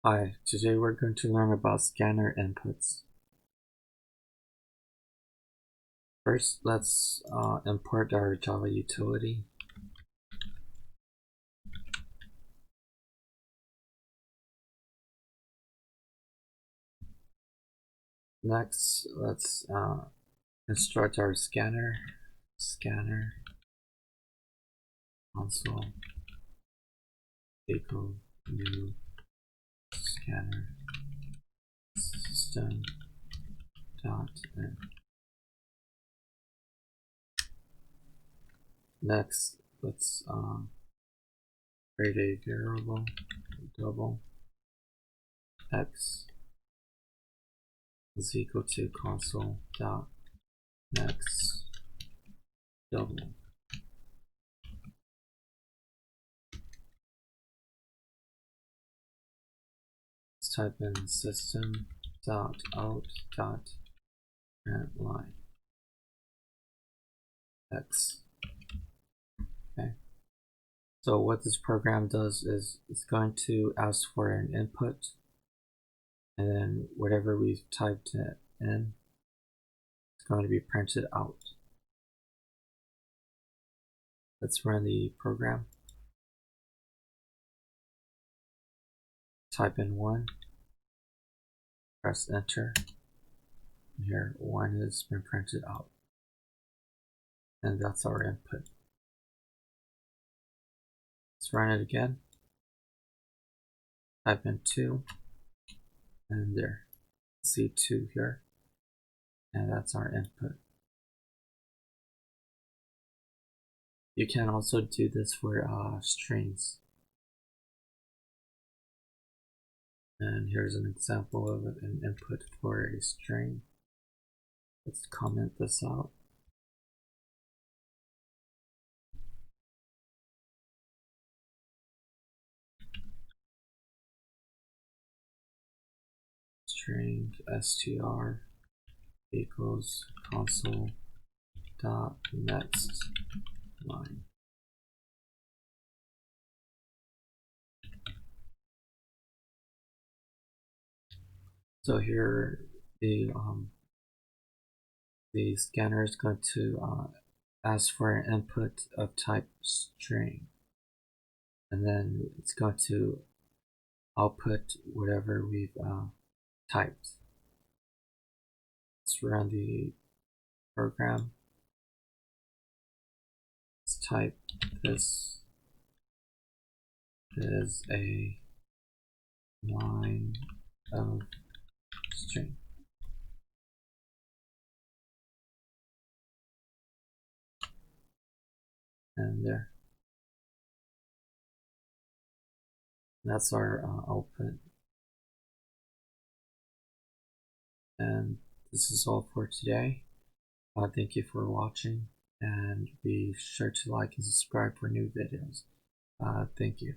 Hi, today we're going to learn about scanner inputs. First, let's import our Java utility. Next, let's construct our scanner console equal new scanner system dot in. Next, let's create a variable double x is equal to console dot next double. Let's type in system dot out dot line x. Okay. So what this program does is it's going to ask for an input, and then whatever we've typed in, it's going to be printed out. Let's run the program. Type in 1, press enter. Here 1 has been printed out, and that's our input. Let's run it again. Type in 2, and there, see 2 here, and that's our input. You can also do this for strings. And here's an example of an input for a string. Let's comment this out. String str equals console dot next line. So here the scanner is going to ask for an input of type string, and then it's going to output whatever we've typed. Let's run the program. Let's type this is a line of string. And there. That's our output. And this is all for today. Thank you for watching, and be sure to like and subscribe for new videos. Thank you.